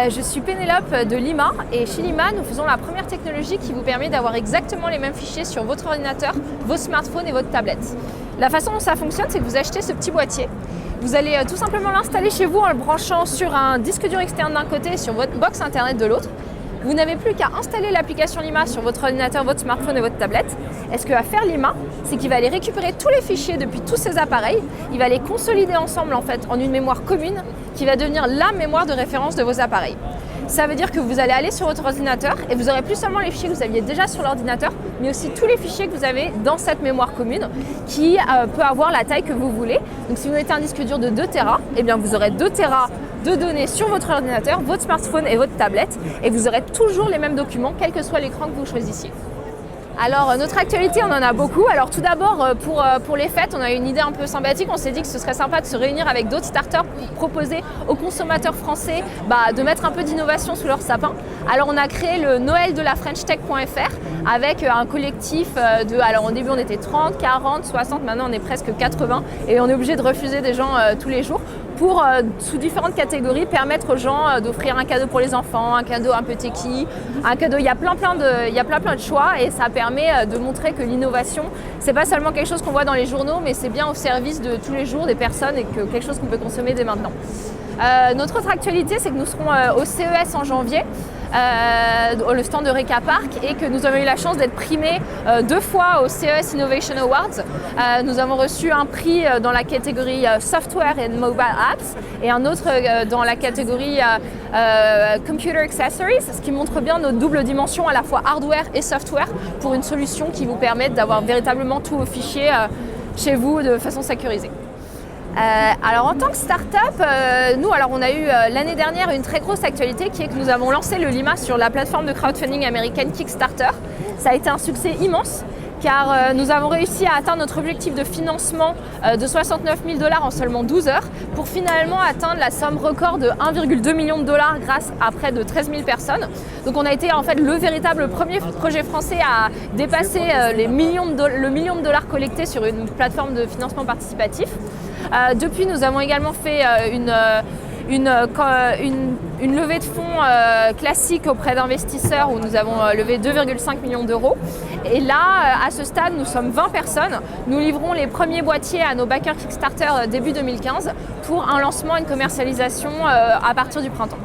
Je suis Pénélope de Lima et chez Lima, nous faisons la première technologie qui vous permet d'avoir exactement les mêmes fichiers sur votre ordinateur, vos smartphones et votre tablette. La façon dont ça fonctionne, c'est que vous achetez ce petit boîtier. Vous allez tout simplement l'installer chez vous en le branchant sur un disque dur externe d'un côté et sur votre box internet de l'autre. Vous n'avez plus qu'à installer l'application Lima sur votre ordinateur, votre smartphone et votre tablette. Et ce que va faire Lima, c'est qu'il va aller récupérer tous les fichiers depuis tous ces appareils. Il va les consolider ensemble en une mémoire commune qui va devenir la mémoire de référence de vos appareils. Ça veut dire que vous allez aller sur votre ordinateur et vous aurez plus seulement les fichiers que vous aviez déjà sur l'ordinateur, mais aussi tous les fichiers que vous avez dans cette mémoire commune qui peut avoir la taille que vous voulez. Donc si vous mettez un disque dur de 2 Tera, eh bien vous aurez 2 Tera de données sur votre ordinateur, votre smartphone et votre tablette, et vous aurez toujours les mêmes documents, quel que soit l'écran que vous choisissiez. Alors notre actualité, on en a beaucoup. Alors tout d'abord, pour les fêtes, on a eu une idée un peu sympathique. On s'est dit que ce serait sympa de se réunir avec d'autres startups pour proposer aux consommateurs français de mettre un peu d'innovation sous leur sapin. Alors on a créé le Noël de la FrenchTech.fr avec un collectif alors au début on était 30, 40, 60, maintenant on est presque 80 et on est obligé de refuser des gens tous les jours pour, sous différentes catégories, permettre aux gens d'offrir un cadeau pour les enfants, un cadeau un peu techie, un cadeau, il y a plein de choix et ça permet de montrer que l'innovation, c'est pas seulement quelque chose qu'on voit dans les journaux, mais c'est bien au service de tous les jours des personnes et que quelque chose qu'on peut consommer dès maintenant. Notre autre actualité, c'est que nous serons au CES en janvier, le stand de Reka Park, et que nous avons eu la chance d'être primés 2 fois au CES Innovation Awards. Nous avons reçu un prix dans la catégorie Software and Mobile Apps et un autre dans la catégorie Computer Accessories, ce qui montre bien notre double dimension à la fois hardware et software pour une solution qui vous permette d'avoir véritablement tous vos fichiers chez vous de façon sécurisée. Alors en tant que start-up, nous on a eu l'année dernière une très grosse actualité qui est que nous avons lancé le Lima sur la plateforme de crowdfunding américaine Kickstarter. Ça a été un succès immense car nous avons réussi à atteindre notre objectif de financement de 69 000 $ en seulement 12 heures pour finalement atteindre la somme record de 1,2 million de dollars grâce à près de 13 000 personnes. Donc on a été en fait le véritable premier projet français à dépasser le million de dollars collectés sur une plateforme de financement participatif. Depuis, nous avons également fait une levée de fonds classique auprès d'investisseurs où nous avons levé 2,5 millions d'euros. Et là, à ce stade, nous sommes 20 personnes. Nous livrons les premiers boîtiers à nos backers Kickstarter début 2015 pour un lancement et une commercialisation à partir du printemps.